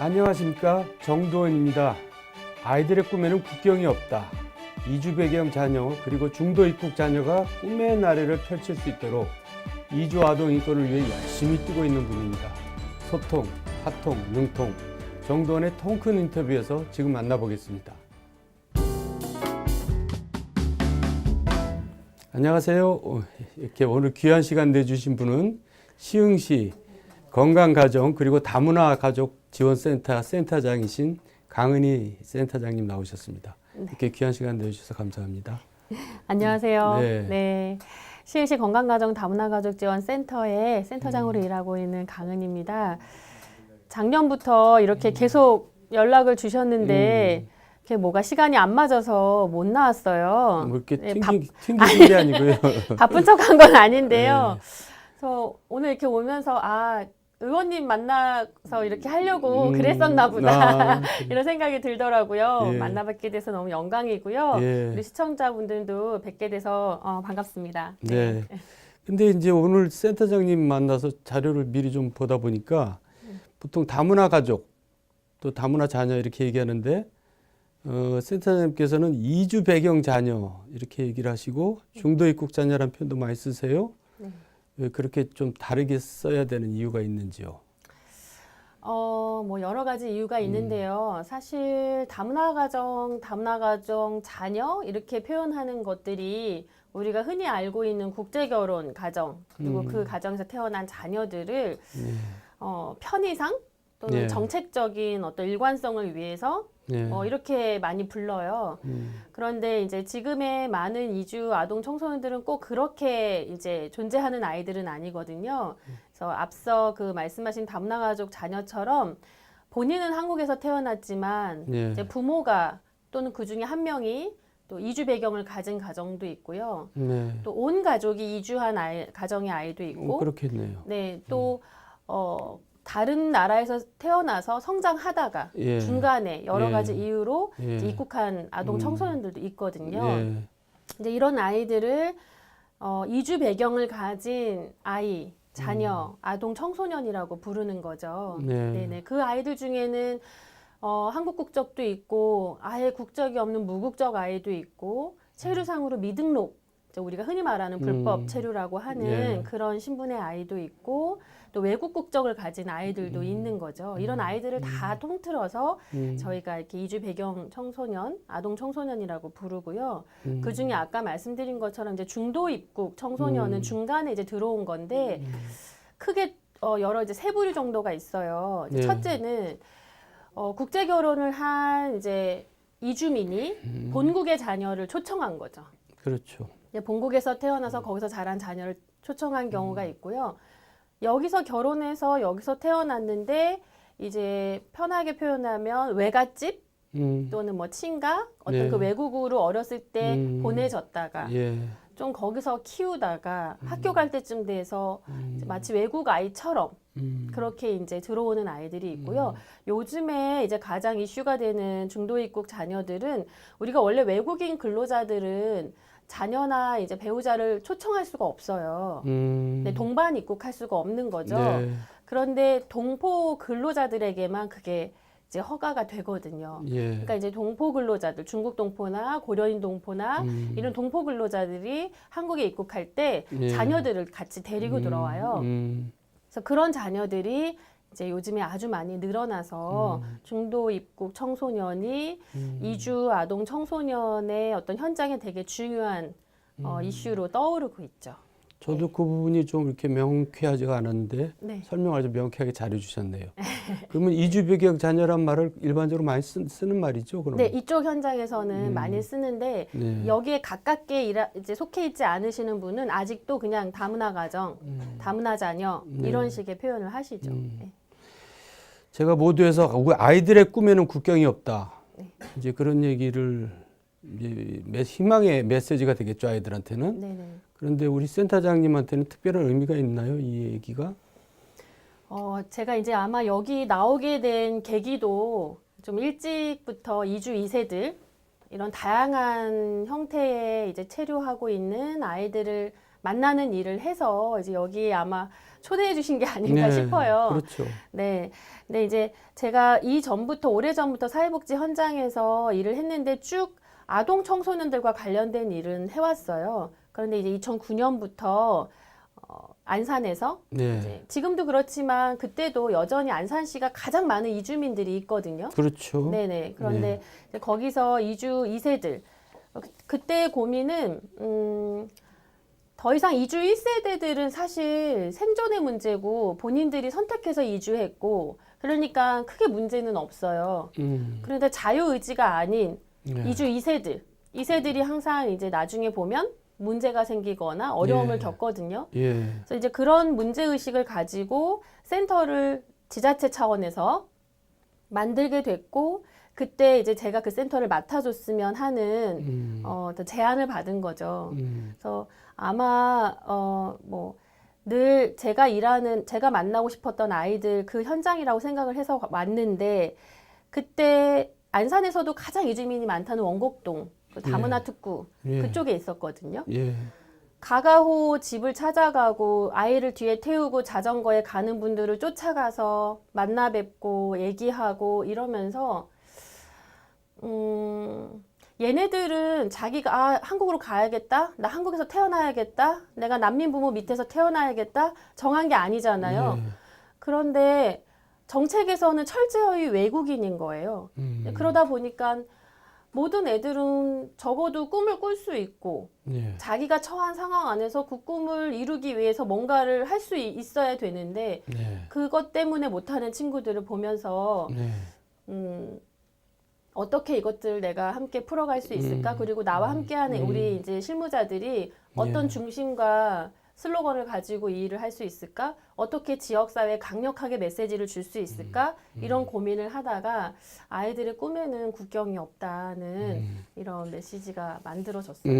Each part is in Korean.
안녕하십니까, 정도원입니다. 아이들의 꿈에는 국경이 없다. 이주 배경 자녀 그리고 중도 입국 자녀가 꿈의 나래를 펼칠 수 있도록 이주 아동 인권을 위해 열심히 뛰고 있는 분입니다. 소통, 화통, 능통, 정도원의 통큰 인터뷰에서 지금 만나보겠습니다. 안녕하세요. 이렇게 오늘 귀한 시간 내주신 분은 시흥시 건강가정 그리고 다문화 가족 지원센터 센터장이신 강은희 센터장님 나오셨습니다. 네. 이렇게 귀한 시간 내주셔서 감사합니다. 안녕하세요. 네. 네. 시흥시 건강가정 다문화가족지원센터의 센터장으로 일하고 있는 강은입니다. 작년부터 이렇게 계속 연락을 주셨는데 이렇게 뭐가 시간이 안 맞아서 못 나왔어요. 뭐 이렇게 네, 튕기신 게 아니고요. 바쁜 척한 건 아닌데요. 그래서 오늘 이렇게 오면서 의원님 만나서 이렇게 하려고 그랬었나 보다 이런 생각이 들더라고요. 예. 만나뵙게 돼서 너무 영광이고요. 예. 우리 시청자분들도 뵙게 돼서 반갑습니다. 네. 근데 이제 오늘 센터장님 만나서 자료를 미리 좀 보다 보니까 보통 다문화 가족 또 다문화 자녀 이렇게 얘기하는데 센터장님께서는 이주 배경 자녀 이렇게 얘기를 하시고 중도 입국 자녀라는 표현도 많이 쓰세요. 네. 왜 그렇게 좀 다르게 써야 되는 이유가 있는지요? 뭐 여러 가지 이유가 있는데요. 사실 다문화 가정 자녀 이렇게 표현하는 것들이 우리가 흔히 알고 있는 국제 결혼 가정 그리고 그 가정에서 태어난 자녀들을 편의상 또는 예. 정책적인 어떤 일관성을 위해서 예. 이렇게 많이 불러요. 그런데 이제 지금의 많은 이주 아동 청소년들은 꼭 그렇게 이제 존재하는 아이들은 아니거든요. 그래서 앞서 그 말씀하신 다문화 가족 자녀처럼 본인은 한국에서 태어났지만 예. 이제 부모가 또는 그 중에 한 명이 또 이주 배경을 가진 가정도 있고요. 네. 또 온 가족이 이주한 가정의 아이도 있고, 그렇겠네요. 네, 또 다른 나라에서 태어나서 성장하다가 예. 중간에 여러 예. 가지 이유로 예. 이제 입국한 아동 청소년들도 있거든요. 예. 이제 이런 아이들을 이주 배경을 가진 아이, 자녀, 아동 청소년이라고 부르는 거죠. 네. 네네. 그 아이들 중에는 한국 국적도 있고 아예 국적이 없는 무국적 아이도 있고 체류상으로 미등록, 우리가 흔히 말하는 불법 체류라고 하는 예. 그런 신분의 아이도 있고 또 외국 국적을 가진 아이들도 있는 거죠. 이런 아이들을 다 통틀어서 저희가 이렇게 이주 배경 청소년, 아동 청소년이라고 부르고요. 그 중에 아까 말씀드린 것처럼 이제 중도 입국 청소년은 중간에 이제 들어온 건데 크게 여러 이제 세 부류 정도가 있어요. 이제 예. 첫째는 국제 결혼을 한 이제 이주민이 본국의 자녀를 초청한 거죠. 그렇죠. 본국에서 태어나서 거기서 자란 자녀를 초청한 경우가 있고요. 여기서 결혼해서 여기서 태어났는데 이제 편하게 표현하면 외갓집 또는 뭐 친가 어떤 네. 그 외국으로 어렸을 때 보내졌다가 예. 좀 거기서 키우다가 학교 갈 때쯤 돼서 이제 마치 외국 아이처럼 그렇게 이제 들어오는 아이들이 있고요. 요즘에 이제 가장 이슈가 되는 중도 입국 자녀들은 우리가 원래 외국인 근로자들은 자녀나 이제 배우자를 초청할 수가 없어요. 네, 동반 입국할 수가 없는 거죠. 네. 그런데 동포 근로자들에게만 그게 이제 허가가 되거든요. 예. 그러니까 이제 동포 근로자들, 중국 동포나 고려인 동포나 이런 동포 근로자들이 한국에 입국할 때 예. 자녀들을 같이 데리고 들어와요. 그래서 그런 자녀들이 이제 요즘에 아주 많이 늘어나서 중도 입국 청소년이 이주 아동 청소년의 어떤 현장에 되게 중요한 이슈로 떠오르고 있죠. 저도 그 부분이 좀 이렇게 명쾌하지가 않았는데 네. 설명 아주 명쾌하게 잘해주셨네요. 그러면 이주 배경 자녀란 말을 일반적으로 많이 쓰는 말이죠, 그러면? 네, 이쪽 현장에서는 많이 쓰는데 네. 여기에 가깝게 이제 속해 있지 않으시는 분은 아직도 그냥 다문화 가정, 다문화 자녀 이런 식의 표현을 하시죠. 네. 제가 모두에서 우리 아이들의 꿈에는 국경이 없다. 네. 이제 그런 얘기를 이제 희망의 메시지가 되겠죠, 아이들한테는. 네네. 그런데 우리 센터장님한테는 특별한 의미가 있나요, 이 얘기가? 제가 이제 아마 여기 나오게 된 계기도 좀 일찍부터 이주 2세들 이런 다양한 형태의 이제 체류하고 있는 아이들을 만나는 일을 해서 이제 여기에 아마 초대해 주신 게 아닌가 싶어요. 그렇죠. 네. 근데 이제 제가 오래전부터 사회복지 현장에서 일을 했는데 쭉 아동 청소년들과 관련된 일은 해왔어요. 그런데 이제 2009년부터 안산에서 네. 이제 지금도 그렇지만 그때도 여전히 안산시가 가장 많은 이주민들이 있거든요. 그렇죠. 네네. 그런데 이제 거기서 이주 2세들 그때 고민은 더 이상 이주 1세대들은 사실 생존의 문제고 본인들이 선택해서 이주했고 그러니까 크게 문제는 없어요. 그런데 자유의지가 아닌 네. 이주 2세들이 항상 이제 나중에 보면 문제가 생기거나 어려움을 겪거든요. 예. 그래서 이제 그런 문제의식을 가지고 센터를 지자체 차원에서 만들게 됐고 그때 이제 제가 그 센터를 맡아줬으면 하는 어떤 제안을 받은 거죠. 그래서 아마 늘 제가 만나고 싶었던 아이들 그 현장이라고 생각을 해서 왔는데 그때 안산에서도 가장 이주민이 많다는 원곡동 그 다문화 특구 그쪽에 있었거든요. 예. 가가호 집을 찾아가고 아이를 뒤에 태우고 자전거에 가는 분들을 쫓아가서 만나 뵙고 얘기하고 이러면서 얘네들은 자기가 한국으로 가야겠다, 나 한국에서 태어나야겠다, 내가 난민 부모 밑에서 태어나야겠다 정한 게 아니잖아요. 그런데 정책에서는 철저히 외국인인 거예요. 그러다 보니까 모든 애들은 적어도 꿈을 꿀 수 있고 자기가 처한 상황 안에서 그 꿈을 이루기 위해서 뭔가를 할 수 있어야 되는데 그것 때문에 못하는 친구들을 보면서 어떻게 이것들 내가 함께 풀어갈 수 있을까? 그리고 나와 함께하는 우리 이제 실무자들이 어떤 중심과 슬로건을 가지고 이 일을 할 수 있을까? 어떻게 지역사회에 강력하게 메시지를 줄 수 있을까? 이런 고민을 하다가 아이들의 꿈에는 국경이 없다는 이런 메시지가 만들어졌어요.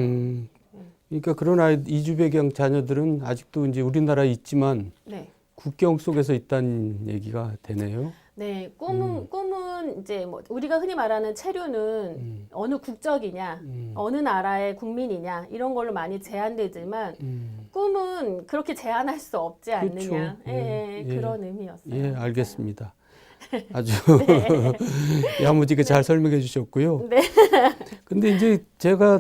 그러니까 그런 이주 배경 자녀들은 아직도 이제 우리나라에 있지만 국경 속에서 있다는 얘기가 되네요. 네, 꿈은 이제 뭐 우리가 흔히 말하는 체류는 어느 국적이냐, 어느 나라의 국민이냐 이런 걸로 많이 제한되지만 꿈은 그렇게 제한할 수 없지 않느냐. 그런 의미였어요. 예, 알겠습니다. 아주 야무지게 잘 설명해 주셨고요. 네. 근데 이제 제가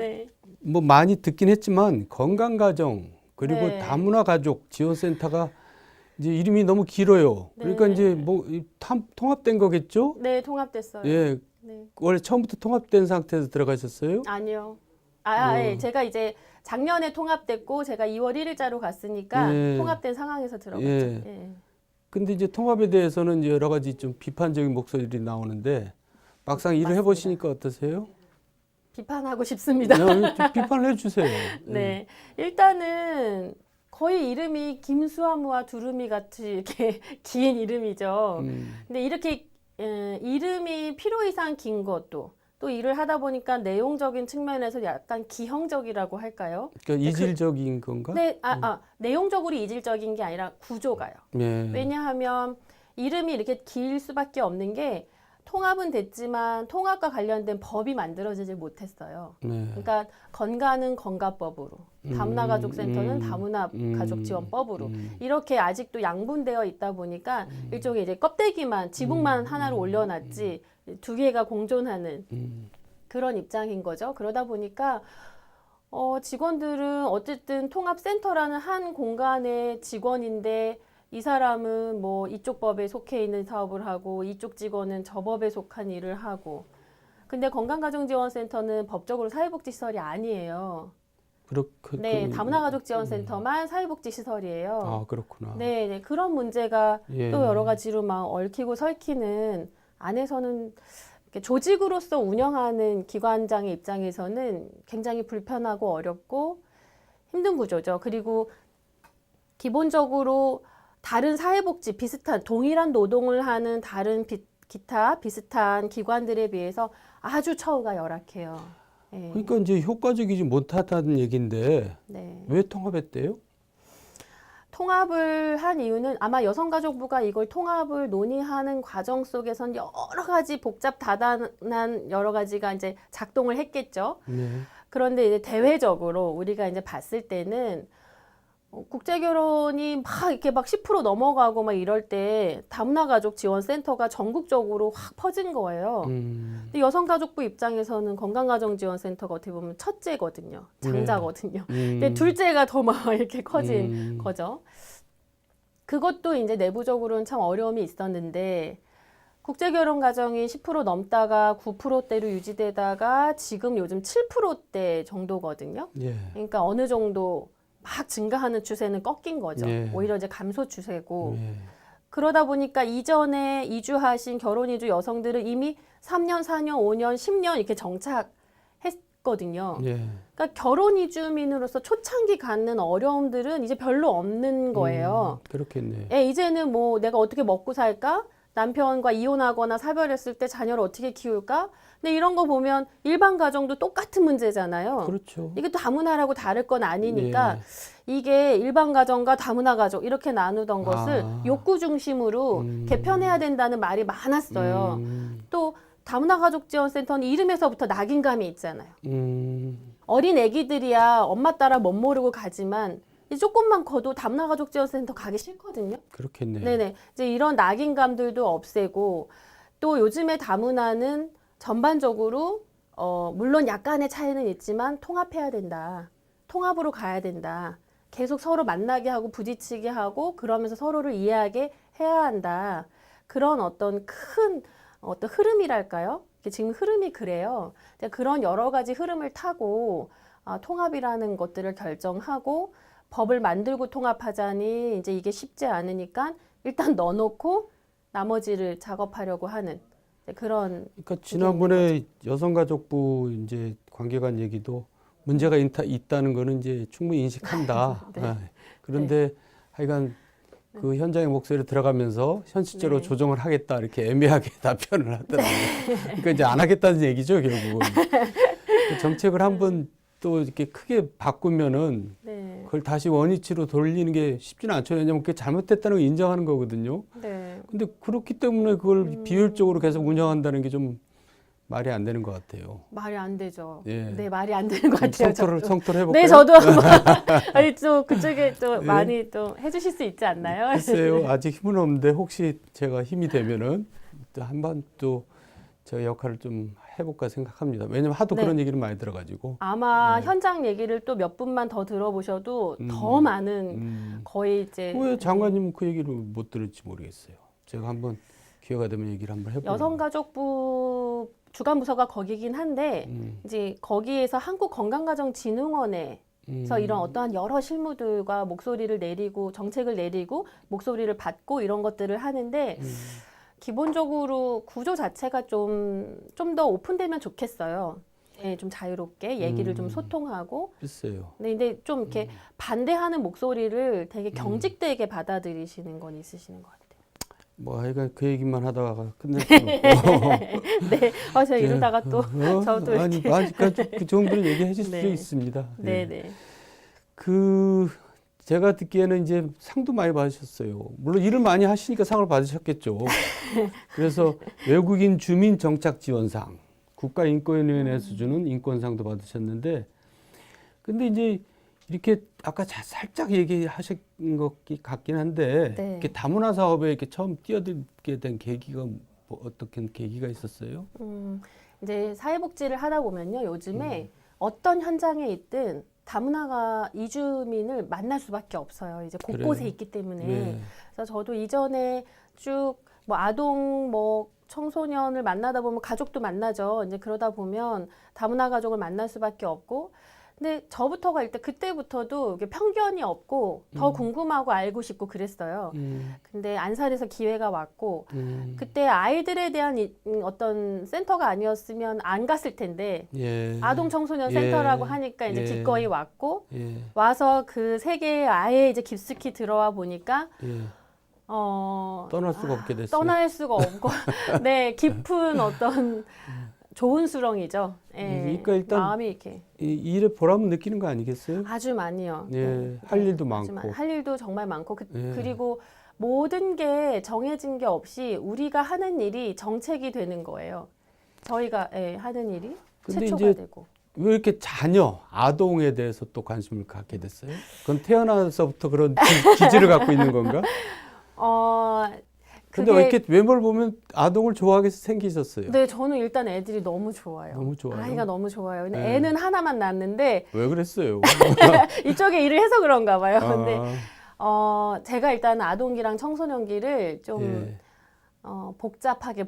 뭐 많이 듣긴 했지만 건강가정 그리고 다문화 가족 지원센터가 이제 이름이 너무 길어요. 그러니까 이제 뭐 통합된 거겠죠? 네, 통합됐어요. 예. 원래 처음부터 통합된 상태에서 들어가셨어요? 아니요. 제가 이제 작년에 통합됐고 제가 2월 1일자로 갔으니까 통합된 상황에서 들어갔죠. 근데 이제 통합에 대해서는 여러 가지 좀 비판적인 목소리들이 나오는데 막상 일을 해보시니까 어떠세요? 비판하고 싶습니다. 비판을 해주세요. 네, 일단은 거의 이름이 김수아무와 두루미 같이 이렇게 긴 이름이죠. 근데 이렇게 이름이 필요 이상 긴 것도 또 일을 하다 보니까 내용적인 측면에서 약간 기형적이라고 할까요? 그러니까 이질적인 건가? 네, 내용적으로 이질적인 게 아니라 구조가요. 왜냐하면 이름이 이렇게 길 수밖에 없는 게 통합은 됐지만 통합과 관련된 법이 만들어지지 못했어요. 그러니까 건가는 건가법으로, 다문화 가족센터는 다문화 가족지원법으로 이렇게 아직도 양분되어 있다 보니까 일종의 이제 껍데기만 지붕만 하나로 올려놨지 두 개가 공존하는 그런 입장인 거죠. 그러다 보니까 직원들은 어쨌든 통합센터라는 한 공간의 직원인데 이 사람은 뭐 이쪽 법에 속해 있는 사업을 하고 이쪽 직원은 저 법에 속한 일을 하고 근데 건강가정지원센터는 법적으로 사회복지시설이 아니에요. 네, 다문화가족지원센터만 사회복지시설이에요. 아, 그렇구나. 네, 그런 문제가 또 여러 가지로 막 얽히고 설키는 안에서는 조직으로서 운영하는 기관장의 입장에서는 굉장히 불편하고 어렵고 힘든 구조죠. 그리고 기본적으로 다른 사회복지 비슷한 동일한 노동을 하는 다른 기타 비슷한 기관들에 비해서 아주 처우가 열악해요. 그러니까 이제 효과적이지 못하다는 얘기인데 왜 통합했대요? 통합을 한 이유는 아마 여성가족부가 이걸 통합을 논의하는 과정 속에선 여러 가지 복잡 다단한 여러 가지가 이제 작동을 했겠죠. 그런데 이제 대외적으로 우리가 이제 봤을 때는 국제 결혼이 막 이렇게 막 10% 넘어가고 막 이럴 때 다문화 가족 지원 센터가 전국적으로 확 퍼진 거예요. 근데 여성가족부 입장에서는 건강가정지원센터가 어떻게 보면 첫째거든요. 장자거든요. 근데 둘째가 더 막 이렇게 커진 거죠. 그것도 이제 내부적으로는 참 어려움이 있었는데 국제결혼 가정이 10% 넘다가 9%대로 유지되다가 지금 요즘 7%대 정도거든요. 예. 그러니까 어느 정도 막 증가하는 추세는 꺾인 거죠. 예. 오히려 이제 감소 추세고. 예. 그러다 보니까 이전에 이주하신 결혼 이주 여성들은 이미 3년, 4년, 5년, 10년 이렇게 정착했거든요. 예. 그러니까 결혼 이주민으로서 초창기 갖는 어려움들은 이제 별로 없는 거예요. 그렇겠네. 예, 이제는 뭐 내가 어떻게 먹고 살까? 남편과 이혼하거나 사별했을 때 자녀를 어떻게 키울까? 근데 이런 거 보면 일반 가정도 똑같은 문제잖아요. 그렇죠. 이게 또 다문화라고 다를 건 아니니까 이게 일반 가정과 다문화 가족 이렇게 나누던 것을 욕구 중심으로 개편해야 된다는 말이 많았어요. 또 다문화 가족 지원센터는 이름에서부터 낙인감이 있잖아요. 어린 애기들이야 엄마 따라 멋 모르고 가지만 이제 조금만 커도 다문화 가족 지원센터 가기 싫거든요. 그렇겠네. 네네. 이제 이런 낙인감들도 없애고 또 요즘에 다문화는 전반적으로 물론 약간의 차이는 있지만 통합해야 된다. 통합으로 가야 된다. 계속 서로 만나게 하고 부딪히게 하고 그러면서 서로를 이해하게 해야 한다. 그런 어떤 큰 어떤 흐름이랄까요? 지금 흐름이 그래요. 그런 여러 가지 흐름을 타고 통합이라는 것들을 결정하고 법을 만들고 통합하자니 이제 이게 쉽지 않으니까 일단 넣어놓고 나머지를 작업하려고 하는 그런. 그러니까 지난번에 여성가족부 이제 관계관 얘기도 문제가 있다는 거는 이제 충분히 인식한다. 네. 그런데 하여간 그 현장의 목소리를 들어가면서 현실적으로 네. 조정을 하겠다 이렇게 애매하게 답변을 하더라고요. 그러니까 이제 안 하겠다는 얘기죠 결국은. 그 정책을 한번 또 이렇게 크게 바꾸면은 네. 그걸 다시 원위치로 돌리는 게 쉽지는 않죠. 왜냐하면 그게 잘못됐다는 걸 인정하는 거거든요. 네. 근데 그렇기 때문에 그걸 비효율적으로 계속 운영한다는 게 좀 말이 안 되는 것 같아요. 말이 안 되죠. 예. 네, 말이 안 되는 것 같아요. 성토를 해볼까요? 네, 저도 한번 아니 또 그쪽에 또 예. 많이 또 해주실 수 있지 않나요? 글쎄요, 아직 힘은 없는데 혹시 제가 힘이 되면은 또 한번 또 제 역할을 좀 해볼까 생각합니다. 왜냐면 하도 네. 그런 얘기를 많이 들어가지고. 아마 네. 현장 얘기를 또 몇 분만 더 들어보셔도 더 많은 거의 이제 왜 장관님은 그 얘기를 못 들을지 모르겠어요. 제가 한번 기회가 되면 얘기를 한번 해보려고. 여성가족부 주간 부서가 거기긴 한데 이제 거기에서 한국건강가정진흥원에서 이런 어떠한 여러 실무들과 목소리를 내리고 정책을 내리고 목소리를 받고 이런 것들을 하는데 기본적으로 구조 자체가 좀 더 오픈되면 좋겠어요. 네, 좀 자유롭게 얘기를 좀 소통하고. 글쎄요. 근데 좀 이렇게 반대하는 목소리를 되게 경직되게 받아들이시는 건 있으시는 것 같아요. 뭐 하여간 그 얘기만 하다가 끝낼 수는 없고. 네, 제가 이러다가 또 저도 아니, 이렇게. 아직까지 그 정도는 얘기해 줄 수 네. 있습니다. 네, 네. 제가 듣기에는 이제 상도 많이 받으셨어요. 물론 일을 많이 하시니까 상을 받으셨겠죠. 그래서 외국인 주민 정착 지원상, 국가인권위원회에서 주는 인권상도 받으셨는데, 근데 이제 이렇게 아까 살짝 얘기하신 것 같긴 한데, 네. 이렇게 다문화 사업에 이렇게 처음 뛰어들게 된 계기가 뭐 어떻게 계기가 있었어요? 이제 사회복지를 하다 보면요, 요즘에 어떤 현장에 있든 다문화가 이주민을 만날 수밖에 없어요. 이제 곳곳에 그래요. 있기 때문에. 네. 그래서 저도 이전에 쭉 뭐 아동 뭐 청소년을 만나다 보면 가족도 만나죠. 이제 그러다 보면 다문화 가족을 만날 수밖에 없고. 근데 저부터가 일단 그때부터도 이게 편견이 없고 더 궁금하고 알고 싶고 그랬어요. 근데 안산에서 기회가 왔고 그때 아이들에 대한 어떤 센터가 아니었으면 안 갔을 텐데 예. 아동 청소년 예. 센터라고 하니까 이제 예. 기꺼이 왔고 예. 와서 그 세계에 아예 이제 깊숙이 들어와 보니까 예. 떠날 수가 없게 됐어요. 떠날 수가 없고 네 깊은 어떤 좋은 수렁이죠. 예, 그러니까 일단 마음이 이렇게 이 일에 보람을 느끼는 거 아니겠어요? 아주 많이요. 예, 할 일도 많고. 할 일도 정말 많고 예. 그리고 모든 게 정해진 게 없이 우리가 하는 일이 정책이 되는 거예요. 저희가 하는 일이 근데 최초가 이제 되고. 왜 이렇게 자녀, 아동에 대해서 또 관심을 갖게 됐어요? 그건 태어나서부터 그런 기질을 갖고 있는 건가? 근데 왜 이렇게 외모를 보면 아동을 좋아하게 생기셨어요? 네, 저는 일단 애들이 너무 좋아요. 너무 좋아요. 아이가 너무 좋아요. 근데 네. 애는 하나만 낳았는데 왜 그랬어요? 이쪽에 일을 해서 그런가 봐요. 아. 근데 제가 일단 아동기랑 청소년기를 좀 예. 복잡하게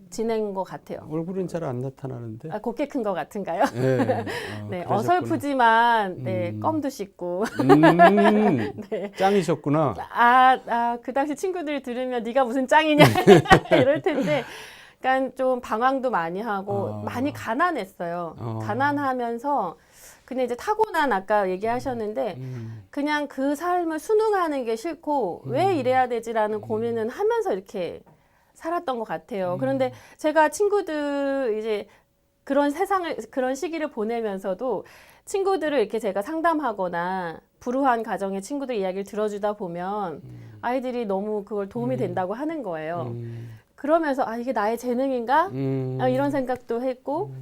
지낸 것 같아요. 얼굴은 잘 안 나타나는데. 곱게 큰 것 같은가요? 예. 네, 그러셨구나. 어설프지만 네, 껌도 씻고. 네. 짱이셨구나. 그 당시 친구들이 들으면 네가 무슨 짱이냐 이럴 텐데, 그러니까 좀 방황도 많이 하고 많이 가난했어요. 가난하면서 근데 이제 타고난 아까 얘기하셨는데 그냥 그 삶을 순응하는 게 싫고 왜 이래야 되지라는 고민은 하면서 이렇게 살았던 것 같아요. 그런데 제가 친구들 이제 그런 시기를 보내면서도 친구들을 이렇게 제가 상담하거나 불우한 가정의 친구들 이야기를 들어주다 보면 아이들이 너무 그걸 도움이 된다고 하는 거예요. 그러면서 이게 나의 재능인가? 이런 생각도 했고,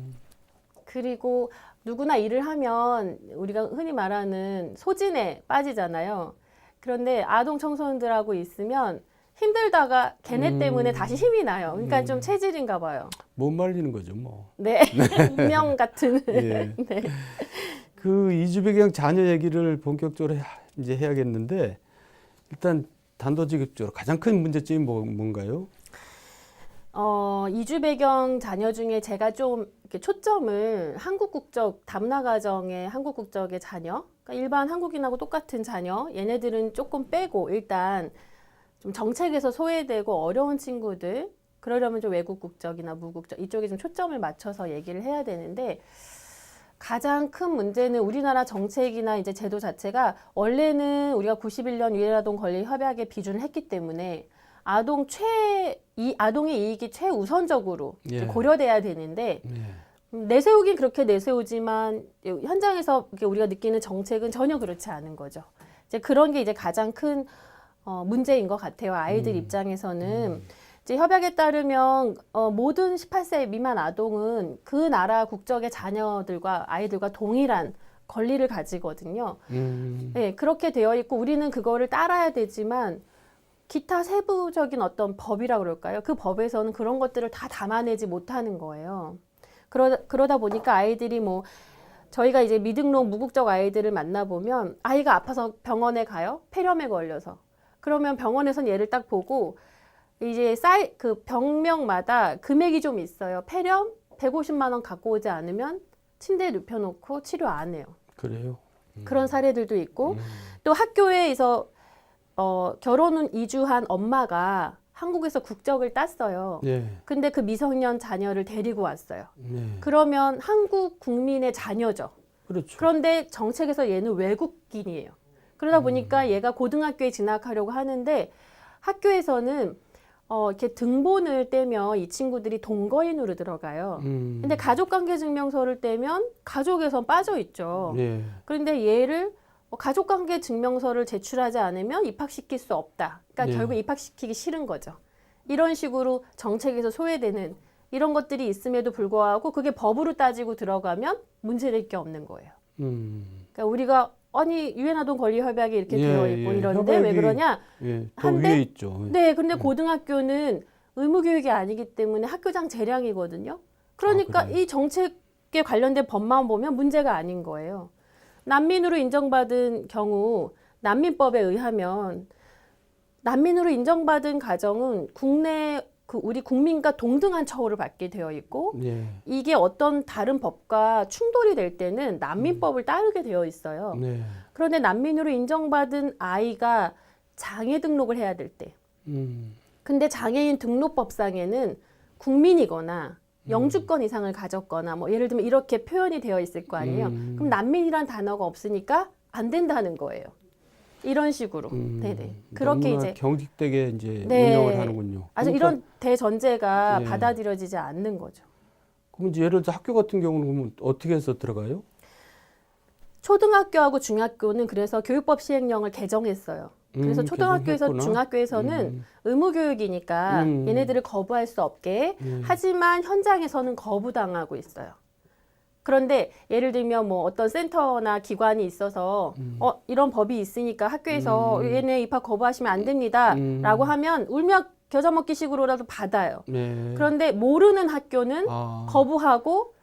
그리고 누구나 일을 하면 우리가 흔히 말하는 소진에 빠지잖아요. 그런데 아동 청소년들하고 있으면 힘들다가 걔네 때문에 다시 힘이 나요. 그러니까 좀 체질인가 봐요. 못 말리는 거죠, 뭐. 네, 운명 같은. 예. 네. 그 이주 배경 자녀 얘기를 본격적으로 이제 해야겠는데 일단 단도직입적으로 가장 큰 문제점이 뭔가요? 이주 배경 자녀 중에 제가 좀 이렇게 초점을 한국 국적 다문화 가정의 한국 국적의 자녀, 그러니까 일반 한국인하고 똑같은 자녀, 얘네들은 조금 빼고 일단 좀 정책에서 소외되고 어려운 친구들, 그러려면 좀 외국 국적이나 무국적 이쪽에 좀 초점을 맞춰서 얘기를 해야 되는데, 가장 큰 문제는 우리나라 정책이나 이제 제도 자체가 원래는 우리가 91년 유엔아동 권리 협약에 비준을 했기 때문에 아동의 이익이 최우선적으로 예. 고려돼야 되는데 예. 내세우긴 그렇게 내세우지만 현장에서 우리가 느끼는 정책은 전혀 그렇지 않은 거죠. 이제 그런 게 이제 가장 큰 문제인 것 같아요. 아이들 입장에서는 이제 협약에 따르면 모든 18세 미만 아동은 그 나라 국적의 자녀들과 아이들과 동일한 권리를 가지거든요. 네, 그렇게 되어 있고 우리는 그거를 따라야 되지만 기타 세부적인 어떤 법이라고 그럴까요? 그 법에서는 그런 것들을 다 담아내지 못하는 거예요. 그러다 보니까 아이들이 저희가 이제 미등록 무국적 아이들을 만나보면 아이가 아파서 병원에 가요. 폐렴에 걸려서. 그러면 병원에선 얘를 딱 보고 이제 그 병명마다 금액이 좀 있어요. 폐렴 150만 원 갖고 오지 않으면 침대에 눕혀놓고 치료 안 해요. 그래요? 그런 사례들도 있고 또 학교에서 결혼 후 이주한 엄마가 한국에서 국적을 땄어요. 예. 근데 그 미성년 자녀를 데리고 왔어요. 예. 그러면 한국 국민의 자녀죠. 그렇죠. 그런데 정책에서 얘는 외국인이에요. 그러다 보니까 얘가 고등학교에 진학하려고 하는데 학교에서는 이렇게 등본을 떼면 이 친구들이 동거인으로 들어가요. 근데 가족관계증명서를 떼면 가족에선 빠져 있죠. 예. 그런데 얘를 가족관계 증명서를 제출하지 않으면 입학시킬 수 없다. 그러니까 네. 결국 입학시키기 싫은 거죠. 이런 식으로 정책에서 소외되는 이런 것들이 있음에도 불구하고 그게 법으로 따지고 들어가면 문제될 게 없는 거예요. 그러니까 우리가 유엔아동 권리협약이 이렇게 되어 있고 이런데 왜 그러냐? 예, 더 위에 있죠. 네, 근데 고등학교는 의무교육이 아니기 때문에 학교장 재량이거든요. 그러니까 이 정책에 관련된 법만 보면 문제가 아닌 거예요. 난민으로 인정받은 경우 난민법에 의하면 난민으로 인정받은 가정은 국내 우리 국민과 동등한 처우를 받게 되어 있고 예. 이게 어떤 다른 법과 충돌이 될 때는 난민법을 따르게 되어 있어요. 네. 그런데 난민으로 인정받은 아이가 장애 등록을 해야 될 때 근데 장애인 등록법상에는 국민이거나 영주권 이상을 가졌거나 예를 들면 이렇게 표현이 되어 있을 거 아니에요. 그럼 난민이란 단어가 없으니까 안 된다는 거예요. 이런 식으로. 네네. 그렇게 이제 경직되게 이제 네. 운영을 하는군요. 아주 그러니까, 이런 대전제가 예. 받아들여지지 않는 거죠. 그럼 이제 예를 들어 학교 같은 경우는 그러면 어떻게 해서 들어가요? 초등학교하고 중학교는 그래서 교육법 시행령을 개정했어요. 그래서 초등학교에서 개정했구나. 중학교에서는 의무교육이니까 얘네들을 거부할 수 없게 하지만 현장에서는 거부당하고 있어요. 그런데 예를 들면 뭐 어떤 센터나 기관이 있어서 이런 법이 있으니까 학교에서 얘네 입학 거부하시면 안 됩니다라고 하면 울며 겨자 먹기 식으로라도 받아요. 네. 그런데 모르는 학교는 아, 거부하고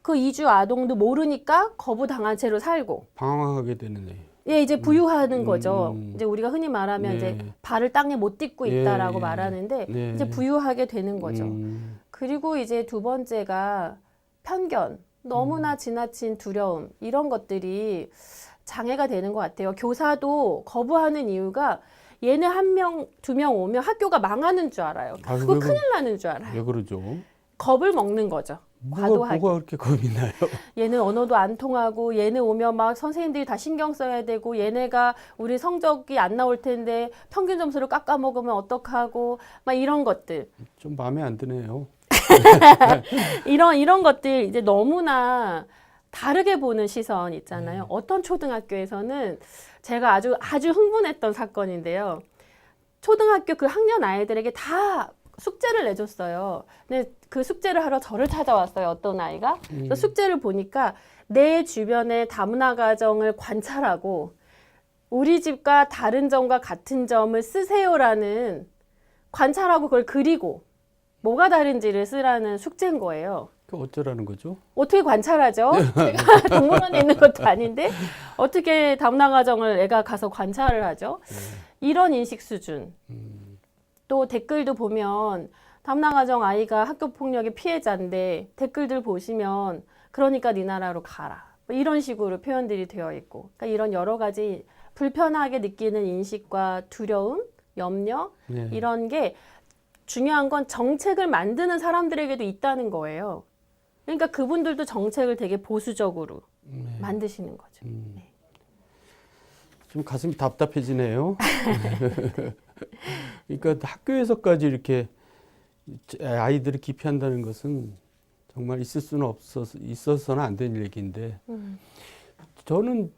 그 이주 아동도 모르니까 거부당한 채로 살고 방황하게 되네. 예, 이제 부유하는 거죠. 이제 우리가 흔히 말하면 네. 이제 발을 땅에 못 딛고 있다라고 예, 말하는데 네. 이제 부유하게 되는 거죠. 그리고 이제 두 번째가 편견, 너무나 지나친 두려움 이런 것들이 장애가 되는 것 같아요. 교사도 거부하는 이유가 얘네 한 명, 두 명 오면 학교가 망하는 줄 알아요. 아유, 그거 왜 큰일 나는 줄 알아요. 왜 그러죠? 겁을 먹는 거죠. 과도하게. 뭐가 그렇게 겁이 나요? 얘는 언어도 안 통하고 얘네 오면 막 선생님들이 다 신경 써야 되고 얘네가 우리 성적이 안 나올 텐데 평균 점수를 깎아먹으면 어떡하고 막 이런 것들. 좀 마음에 안 드네요. 이런 것들 이제 너무나 다르게 보는 시선 있잖아요. 어떤 초등학교에서는 제가 아주 흥분했던 사건인데요. 초등학교 그 학년 아이들에게 다 숙제를 내줬어요. 근데 그 숙제를 하러 저를 찾아왔어요. 어떤 아이가. 그래서 숙제를 보니까 내 주변의 다문화 가정을 관찰하고 우리 집과 다른 점과 같은 점을 쓰세요라는 관찰하고 그걸 그리고 뭐가 다른지를 쓰라는 숙제인 거예요. 그 어쩌라는 거죠? 어떻게 관찰하죠? 제가 동물원에 있는 것도 아닌데 어떻게 다문화 가정을 애가 가서 관찰을 하죠? 이런 인식 수준. 또 댓글도 보면 다문화 가정 아이가 학교 폭력의 피해자인데 댓글들 보시면 그러니까 네 나라로 가라. 뭐 이런 식으로 표현들이 되어 있고 그러니까 이런 여러 가지 불편하게 느끼는 인식과 두려움, 염려 네. 이런 게 중요한 건 정책을 만드는 사람들에게도 있다는 거예요. 그러니까 그분들도 정책을 되게 보수적으로 만드시는 거죠. 네. 좀 가슴이 답답해지네요. 그러니까 학교에서까지 이렇게 아이들을 기피한다는 것은 정말 있어서는 안 되는 얘기인데 저는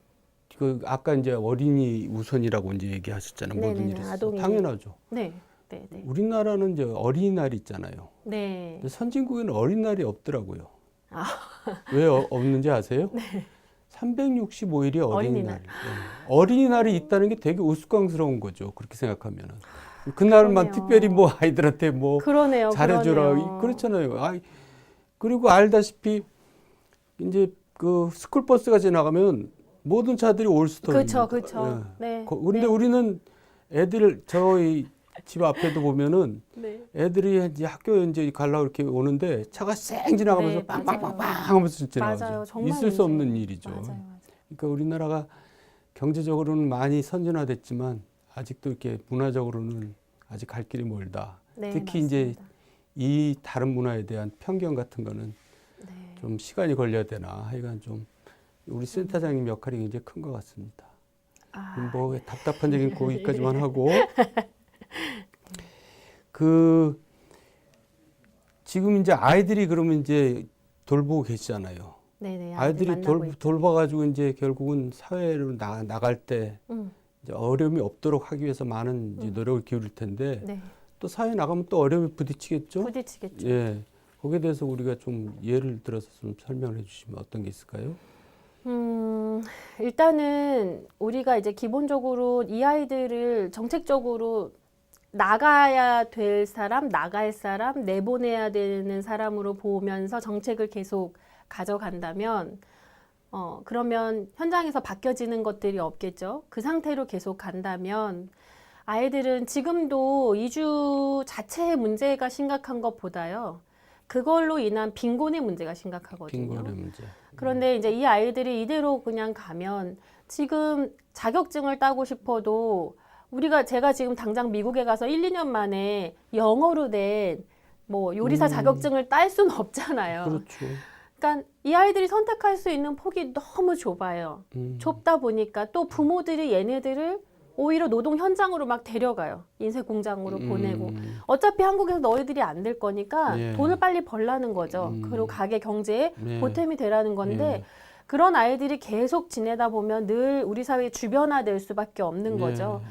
그 아까 이제 어린이 우선이라고 이제 얘기하셨잖아요. 모든 네네네, 일에서 아동이. 당연하죠. 네. 네. 네. 우리나라는 이제 어린이날이 있잖아요. 네. 근데 선진국에는 어린이날이 없더라고요. 아. 왜 없는지 아세요? 네. 365일이 어린이날. 어린이날. 어린이날이 있다는 게 되게 우스꽝스러운 거죠. 그렇게 생각하면은. 그날만 그러네요. 특별히 뭐 아이들한테 뭐 그러네요. 잘해주라. 그러네요. 그렇잖아요. 그리고 알다시피 이제 그 스쿨버스가 지나가면 모든 차들이 올스턴입니다. 그렇죠. 네. 근데 네. 우리는 애들 저희 집 앞에도 보면은 네. 애들이 이제 학교 이제 가려고 이렇게 오는데 차가 쌩 지나가면서 네, 빵빵빵빵 맞아요. 하면서 지나가죠. 맞아요. 정말 있을 수 없는 문제예요. 일이죠. 맞아요. 그러니까 우리나라가 경제적으로는 많이 선진화됐지만 아직도 이렇게 문화적으로는 아직 갈 길이 멀다. 네, 특히 맞습니다. 이제 이 다른 문화에 대한 편견 같은 거는 네. 좀 시간이 걸려야 되나. 하여간 좀 우리 센터장님 역할이 굉장히 큰 것 같습니다. 아, 뭐 답답한 얘기는 거기까지만 하고 그 지금 이제 아이들이 그러면 이제 돌보고 계시잖아요. 네네. 아이들이 만나고 있죠. 돌봐가지고 이제 결국은 사회로 나갈 때 이제 어려움이 없도록 하기 위해서 많은 이제 노력을 기울일 텐데 네. 또 사회 나가면 또 어려움이 부딪히겠죠. 부딪히겠죠. 예, 거기에 대해서 우리가 좀 예를 들어서 좀 설명을 해주시면 어떤 게 있을까요? 일단은 우리가 이제 기본적으로 이 아이들을 정책적으로 나가야 될 사람, 나갈 사람, 내보내야 되는 사람으로 보면서 정책을 계속 가져간다면, 그러면 현장에서 바뀌어지는 것들이 없겠죠. 그 상태로 계속 간다면, 아이들은 지금도 이주 자체의 문제가 심각한 것보다요, 그걸로 인한 빈곤의 문제가 심각하거든요. 빈곤의 문제. 그런데 이제 이 아이들이 이대로 그냥 가면 지금 자격증을 따고 싶어도 제가 지금 당장 미국에 가서 1, 2년 만에 영어로 된 뭐 요리사 자격증을 딸 수는 없잖아요. 그렇죠. 그러니까 이 아이들이 선택할 수 있는 폭이 너무 좁아요. 좁다 보니까 또 부모들이 얘네들을 오히려 노동 현장으로 막 데려가요. 인쇄 공장으로 보내고. 어차피 한국에서 너희들이 안 될 거니까 예. 돈을 빨리 벌라는 거죠. 그리고 가게 경제에 예. 보탬이 되라는 건데 예. 그런 아이들이 계속 지내다 보면 늘 우리 사회에 주변화될 수밖에 없는 거죠.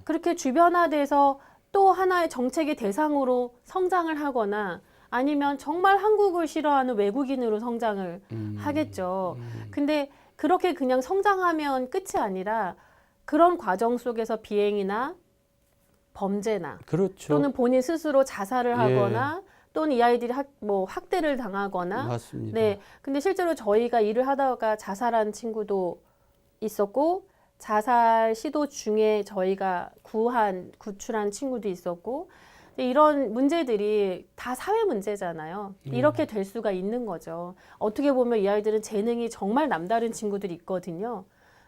그렇게 주변화돼서 또 하나의 정책의 대상으로 성장을 하거나 아니면 정말 한국을 싫어하는 외국인으로 성장을 하겠죠. 근데 그렇게 그냥 성장하면 끝이 아니라 그런 과정 속에서 비행이나 범죄나 그렇죠. 또는 본인 스스로 자살을 예. 하거나 또는 이 아이들이 학대를 당하거나 맞습니다. 네. 근데 실제로 저희가 일을 하다가 자살한 친구도 있었고 자살 시도 중에 저희가 구출한 친구도 있었고 이런 문제들이 다 사회 문제잖아요. 이렇게 될 수가 있는 거죠. 어떻게 보면 이 아이들은 재능이 정말 남다른 친구들이 있거든요.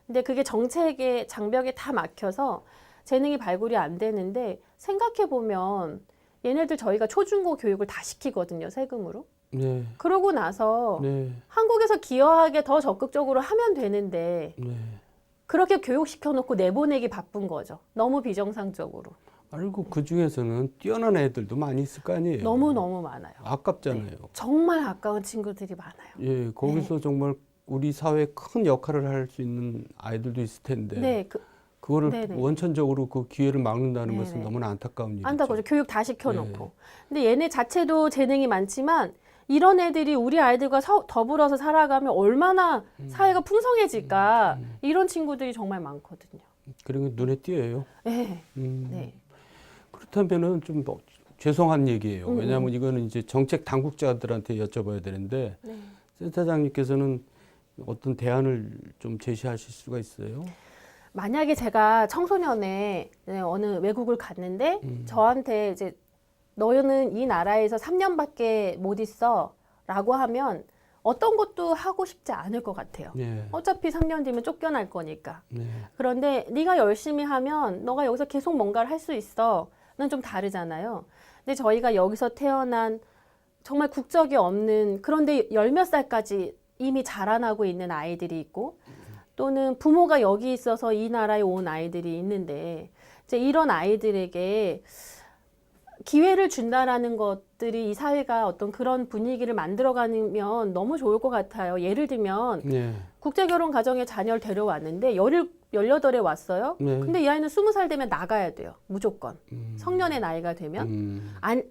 근데 그게 정책의 장벽에 다 막혀서 재능이 발굴이 안 되는데 생각해 보면 얘네들 저희가 초중고 교육을 다 시키거든요. 세금으로. 네. 그러고 나서 네. 한국에서 기여하게 더 적극적으로 하면 되는데 네. 그렇게 교육시켜놓고 내보내기 바쁜 거죠. 너무 비정상적으로. 그리고 그 중에서는 뛰어난 애들도 많이 있을 거 아니에요. 너무너무 많아요. 아깝잖아요. 네. 정말 아까운 친구들이 많아요. 예, 거기서 정말 우리 사회에 큰 역할을 할 수 있는 아이들도 있을 텐데 네, 그거를 네네. 원천적으로 그 기회를 막는다는 네네. 것은 너무나 안타까운 일이죠. 안타까워요. 교육 다 시켜놓고. 근데 얘네 자체도 재능이 많지만 이런 애들이 우리 아이들과 더불어서 살아가면 얼마나 사회가 풍성해질까. 이런 친구들이 정말 많거든요. 그리고 눈에 띄어요. 네. 네. 그렇다면은 좀 죄송한 얘기예요. 왜냐하면 이거는 이제 정책 당국자들한테 여쭤봐야 되는데 네. 센터장님께서는 어떤 대안을 좀 제시하실 수가 있어요? 만약에 제가 청소년에 어느 외국을 갔는데 저한테 이제 너는 이 나라에서 3년밖에 못 있어 라고 하면 어떤 것도 하고 싶지 않을 것 같아요. 네. 어차피 3년 뒤면 쫓겨날 거니까. 네. 그런데 네가 열심히 하면 너가 여기서 계속 뭔가를 할 수 있어. 는 좀 다르잖아요. 근데 저희가 여기서 태어난 정말 국적이 없는 그런데 열 몇 살까지 이미 자라나고 있는 아이들이 있고 또는 부모가 여기 있어서 이 나라에 온 아이들이 있는데 이제 이런 아이들에게 기회를 준다라는 것들이 이 사회가 어떤 그런 분위기를 만들어가면 너무 좋을 것 같아요. 예를 들면 네. 국제결혼 가정에 자녀를 데려왔는데 18에 왔어요. 네. 근데 이 아이는 20살 되면 나가야 돼요. 무조건. 성년의 나이가 되면.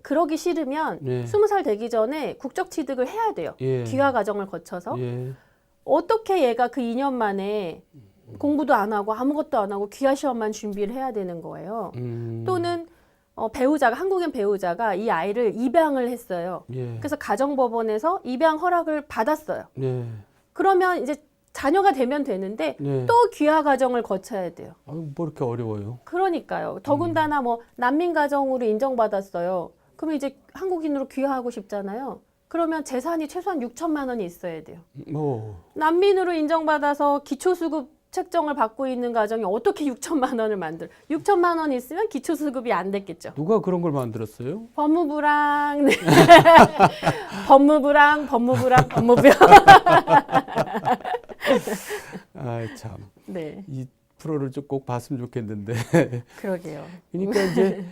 그러기 싫으면 네. 20살 되기 전에 국적 취득을 해야 돼요. 예. 귀화 과정을 거쳐서. 예. 어떻게 얘가 그 2년 만에 공부도 안 하고 아무것도 안 하고 귀화 시험만 준비를 해야 되는 거예요. 또는 배우자가 한국인 배우자가 이 아이를 입양을 했어요. 예. 그래서 가정법원에서 입양 허락을 받았어요. 네. 그러면 이제 자녀가 되면 되는데 네. 또 귀화 과정을 거쳐야 돼요. 아유, 뭐 이렇게 어려워요? 그러니까요. 더군다나 뭐 난민 가정으로 인정받았어요. 그러면 이제 한국인으로 귀화하고 싶잖아요. 그러면 재산이 최소한 6천만 원이 있어야 돼요. 뭐 난민으로 인정받아서 기초수급 책정을 받고 있는 가정이 어떻게 6천만 원을 만들? 6천만 원 있으면 기초수급이 안 됐겠죠. 누가 그런 걸 만들었어요? 법무부랑 네. 법무부랑 법무부요. 아 참. 네, 이 프로를 좀 꼭 봤으면 좋겠는데. 그러게요. 그러니까 이제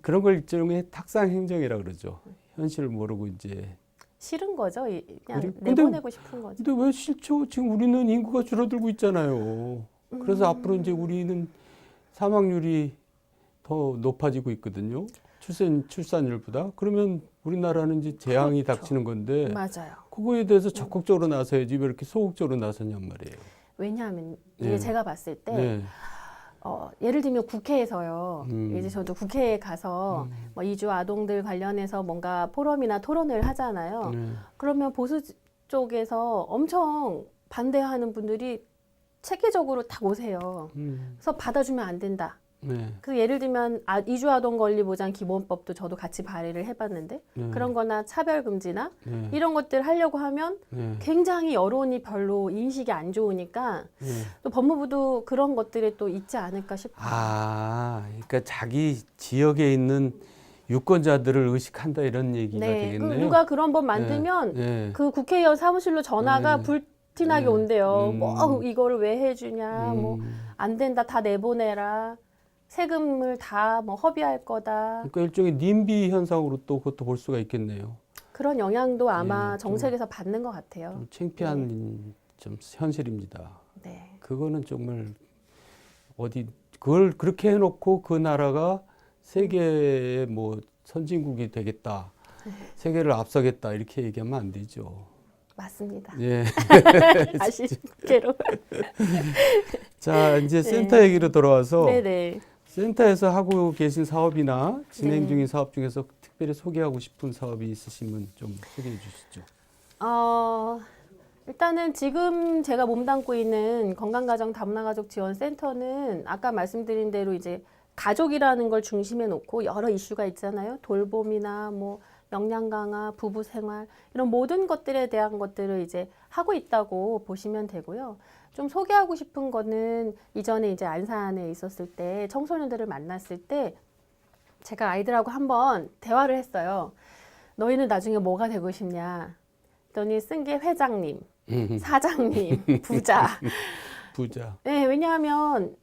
그런 걸 일종의 탁상 행정이라 그러죠. 현실을 모르고 이제. 싫은 거죠. 그냥 근데- 내보내고 싶은 거죠. 근데 왜 싫죠? 지금 우리는 인구가 줄어들고 있잖아요. 그래서 앞으로 이제 우리는 사망률이 더 높아지고 있거든요. 출산율보다. 그러면 우리나라는 이제 재앙이 그렇죠. 닥치는 건데 맞아요. 그거에 대해서 적극적으로 나서야지 왜 이렇게 소극적으로 나서냔 말이에요. 왜냐하면 이게 네. 제가 봤을 때 네. 예를 들면 국회에서요. 음. 이제 저도 국회에 가서 뭐 이주 아동들 관련해서 뭔가 포럼이나 토론을 하잖아요. 네. 그러면 보수 쪽에서 엄청 반대하는 분들이 체계적으로 딱 오세요. 그래서 받아주면 안 된다. 네. 그 예를 들면 이주 아동 권리 보장 기본법도 저도 같이 발의를 해봤는데 네. 그런 거나 차별 금지나 네. 이런 것들 하려고 하면 네. 굉장히 여론이 별로 인식이 안 좋으니까 네. 또 법무부도 그런 것들이 또 있지 않을까 싶어요. 아, 그러니까 자기 지역에 있는 유권자들을 의식한다 이런 얘기가 네, 되겠네요. 누가 그런 법 만들면 네. 그 국회의원 사무실로 전화가 네. 불티나게 네. 온대요. 뭐 이거를 왜 해주냐, 뭐 음. 안 된다, 다 내보내라. 세금을 다 뭐 허비할 거다. 그러니까 일종의 님비 현상으로 또 그것도 볼 수가 있겠네요. 그런 영향도 아마 좀 정책에서 받는 것 같아요. 좀 창피한 좀 현실입니다. 네. 그거는 정말 그걸 그렇게 해놓고 그 나라가 세계의 뭐 선진국이 되겠다. 세계를 앞서겠다 이렇게 얘기하면 안 되죠. 맞습니다. 예. 아쉽게로. 자, 이제 네. 센터 얘기로 돌아와서 네네. 센터에서 하고 계신 사업이나 진행 네. 중인 사업 중에서 특별히 소개하고 싶은 사업이 있으시면 좀 소개해 주시죠. 일단은 지금 제가 몸담고 있는 건강가정 다문화가족 지원센터는 아까 말씀드린 대로 이제 가족이라는 걸 중심에 놓고 여러 이슈가 있잖아요. 돌봄이나 뭐 역량 강화, 부부 생활 이런 모든 것들에 대한 것들을 이제 하고 있다고 보시면 되고요. 좀 소개하고 싶은 거는 이전에 이제 안산에 있었을 때 청소년들을 만났을 때 제가 아이들하고 한번 대화를 했어요. 너희는 나중에 뭐가 되고 싶냐? 그랬더니 쓴 게 회장님, 사장님, 부자. 부자. 네, 왜냐하면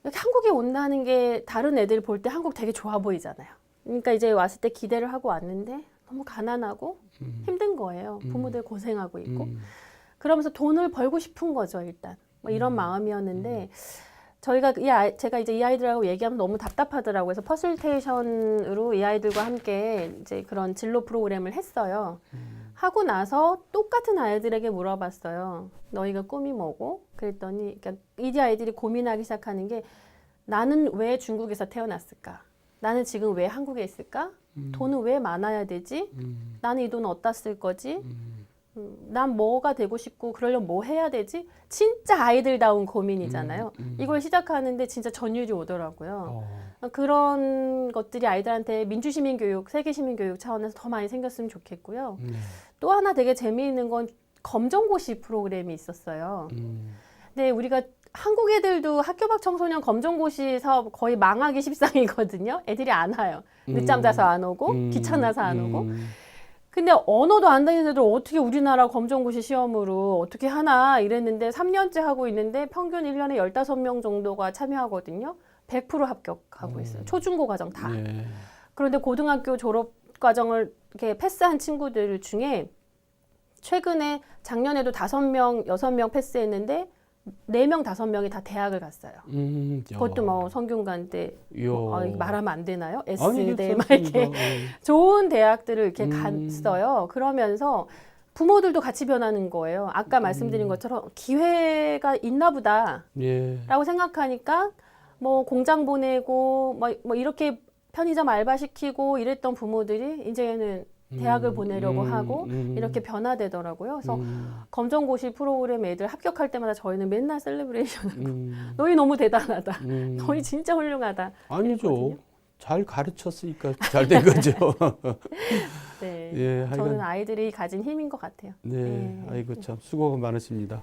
이렇게 한국에 온다는 게 다른 애들 볼 때 한국 되게 좋아 보이잖아요. 그러니까 이제 왔을 때 기대를 하고 왔는데 너무 가난하고 힘든 거예요. 부모들 고생하고 있고. 그러면서 돈을 벌고 싶은 거죠, 일단. 뭐 이런 마음이었는데 저희가 제가 이제 이 아이들하고 얘기하면 너무 답답하더라고요. 그래서 퍼실테이션으로 이 아이들과 함께 이제 그런 진로 프로그램을 했어요. 하고 나서 똑같은 아이들에게 물어봤어요. 너희가 꿈이 뭐고? 그랬더니 그러니까 이 아이들이 고민하기 시작하는 게 나는 왜 중국에서 태어났을까? 나는 지금 왜 한국에 있을까? 돈은 왜 많아야 되지? 나는 이 돈 어디다 쓸 거지? 난 뭐가 되고 싶고 그러려면 뭐 해야 되지? 진짜 아이들다운 고민이잖아요. 이걸 시작하는데 진짜 전율이 오더라고요. 그런 것들이 아이들한테 민주시민교육, 세계시민교육 차원에서 더 많이 생겼으면 좋겠고요. 또 하나 되게 재미있는 건 검정고시 프로그램이 있었어요. 근데 우리가 한국 애들도 학교 밖 청소년 검정고시 사업 거의 망하기 십상이거든요. 애들이 안 와요. 늦잠 자서 안 오고 귀찮아서 안 오고. 근데 언어도 안 다니는 애들 어떻게 우리나라 검정고시 시험으로 어떻게 하나 이랬는데 3년째 하고 있는데 평균 1년에 15명 정도가 참여하거든요. 100% 합격하고 있어요. 초중고 과정 다. 예. 그런데 고등학교 졸업 과정을 이렇게 패스한 친구들 중에 최근에 작년에도 5명, 6명 패스했는데 4명, 5명이 다 대학을 갔어요. 그것도 뭐 성균관대 말하면 안 되나요? S대 막 이렇게 좋은 대학들을 이렇게 갔어요. 그러면서 부모들도 같이 변하는 거예요. 아까 말씀드린 것처럼 기회가 있나 보다라고 생각하니까 뭐 공장 보내고 뭐 이렇게 편의점 알바 시키고 이랬던 부모들이 이제는 대학을 보내려고 하고 이렇게 변화되더라고요. 그래서 검정고시 프로그램 애들 합격할 때마다 저희는 맨날 셀레브레이션하고 너희 너무 대단하다. 너희 진짜 훌륭하다. 아니죠. 이랬거든요. 잘 가르쳤으니까 잘 된 거죠. 네, 예, 저는 아이들이 가진 힘인 것 같아요. 네, 아이고 참 수고가 많으십니다.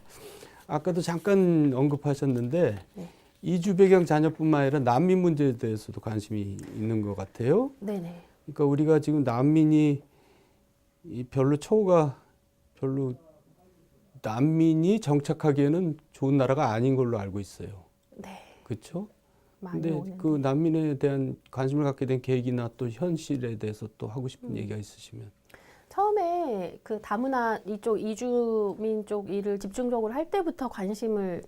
아까도 잠깐 언급하셨는데 네. 이주 배경 자녀뿐만 아니라 난민 문제에 대해서도 관심이 있는 것 같아요. 네네. 그러니까 우리가 지금 난민이 별로 난민이 정착하기에는 좋은 나라가 아닌 걸로 알고 있어요. 네. 그렇죠? 많이 근데 오는데. 그 난민에 대한 관심을 갖게 된 계기나 또 현실에 대해서 또 하고 싶은 얘기가 있으시면. 처음에 그 다문화 이쪽 이주민 쪽 일을 집중적으로 할 때부터 관심을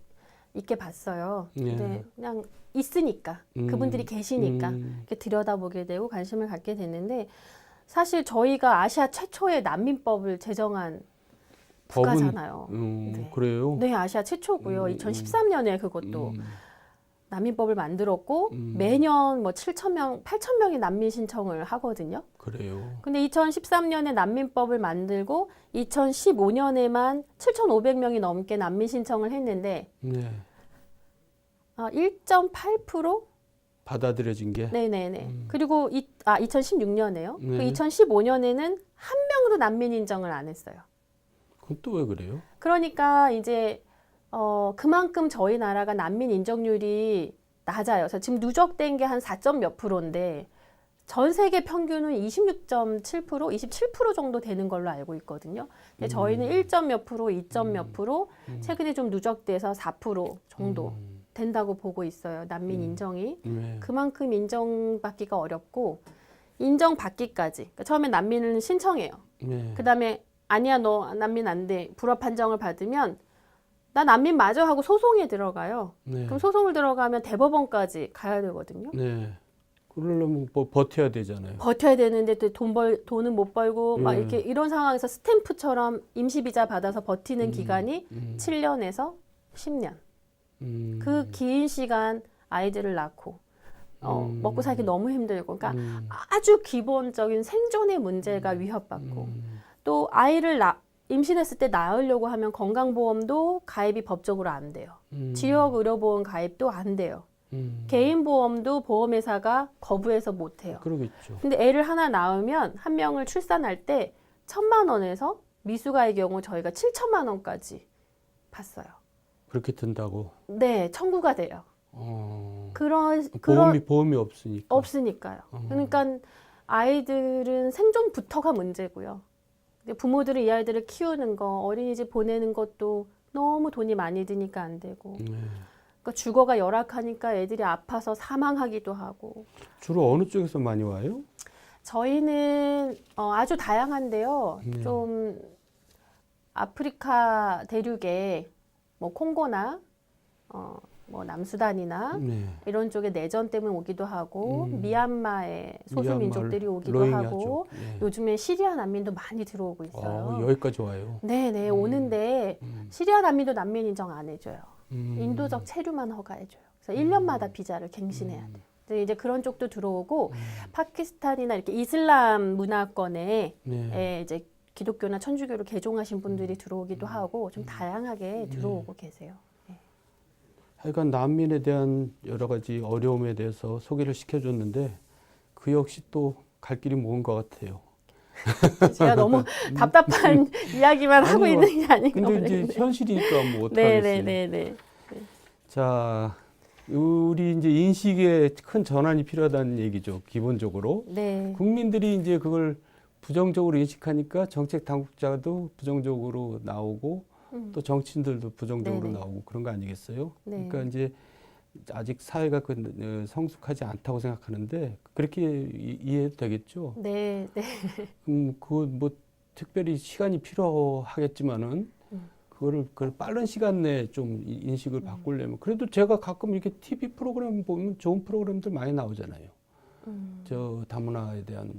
있게 봤어요. 근데 그냥 있으니까 그분들이 계시니까 이렇게 들여다보게 되고 관심을 갖게 됐는데 사실 저희가 아시아 최초의 난민법을 제정한 국가잖아요. 네. 그래요? 네, 아시아 최초고요. 2013년에 그것도 난민법을 만들었고 매년 뭐 7,000명, 8,000명의 난민 신청을 하거든요. 그래요. 근데 2013년에 난민법을 만들고 2015년에만 7,500명이 넘게 난민 신청을 했는데 네. 1.8%? 받아들여진 게. 네네네. 그리고 2016년에요. 네. 그 2015년에는 한 명도 난민 인정을 안 했어요. 그건 또 왜 그래요? 그러니까 이제 그만큼 저희 나라가 난민 인정률이 낮아요. 그래서 지금 누적된 게 한 4점 몇 %인데 전 세계 평균은 26.7%, 27% 정도 되는 걸로 알고 있거든요. 근데 저희는 1점 몇 %, 2점 몇 %, 최근에 좀 누적돼서 4% 정도 된다고 보고 있어요. 난민 인정이. 네. 그만큼 인정받기가 어렵고 인정받기까지. 그러니까 처음에 난민을 신청해요. 네. 그다음에 아니야 너 난민 안 돼. 불합 판정을 받으면 나 난민 맞아 하고 소송에 들어가요. 네. 그럼 소송을 들어가면 대법원까지 가야 되거든요. 네. 그러려면 뭐 버텨야 되잖아요. 버텨야 되는데 또 돈은 못 벌고 막 예. 이렇게 이런 상황에서 스탬프처럼 임시 비자 받아서 버티는 기간이 7년에서 10년. 그 긴 시간 아이들을 낳고 먹고 살기 너무 힘들고 그러니까 아주 기본적인 생존의 문제가 위협받고 또 아이를 임신했을 때 낳으려고 하면 건강보험도 가입이 법적으로 안 돼요. 지역의료보험 가입도 안 돼요. 개인보험도 보험회사가 거부해서 못 해요. 그러겠죠. 근데 애를 하나 낳으면 한 명을 출산할 때 1,000만 원에서 미숙아의 경우 저희가 7천만 원까지 받어요. 그렇게 든다고. 네, 청구가 돼요. 그런 보험이 없으니까. 없으니까요. 그러니까 아이들은 생존부터가 문제고요. 근데 부모들은 이 아이들을 키우는 거, 어린이집 보내는 것도 너무 돈이 많이 드니까 안 되고. 그러니까 주거가 열악하니까 애들이 아파서 사망하기도 하고. 주로 어느 쪽에서 많이 와요? 저희는 아주 다양한데요. 네. 좀 아프리카 대륙에 뭐 콩고나 뭐 남수단이나 네. 이런 쪽에 내전 때문에 오기도 하고 미얀마의 소수민족들이 오기도 로힝야족. 하고 네. 요즘에 시리아 난민도 많이 들어오고 있어요. 여기까지 와요. 네네 오는데 시리아 난민도 난민 인정 안 해줘요. 인도적 체류만 허가해줘요. 그래서 1년마다 비자를 갱신해야 돼요. 근데 이제 그런 쪽도 들어오고 파키스탄이나 이렇게 이슬람 문화권에 네. 이제 기독교나 천주교를 개종하신 분들이 들어오기도 하고 좀 다양하게 들어오고 계세요. 하여간 난민에 대한 여러 가지 어려움에 대해서 소개를 시켜줬는데 그 역시 또 갈 길이 먼 것 같아요. 제가 너무 답답한 이야기만 하고 아니요. 있는 게 아닌가 근데 모르겠네요. 이제 현실이니까 뭐 어떡하겠어요. 네네네네. 자, 우리 이제 인식에 큰 전환이 필요하다는 얘기죠. 기본적으로. 네. 국민들이 이제 그걸 부정적으로 인식하니까 정책 당국자도 부정적으로 나오고 또 정치인들도 부정적으로 네네. 나오고 그런 거 아니겠어요? 네. 그러니까 이제 아직 사회가 성숙하지 않다고 생각하는데 그렇게 이해해도 되겠죠? 네. 네. 그 뭐 특별히 시간이 필요하겠지만은 그걸 빠른 시간 내에 좀 인식을 바꾸려면 그래도 제가 가끔 이렇게 TV 프로그램 보면 좋은 프로그램들 많이 나오잖아요. 저 다문화에 대한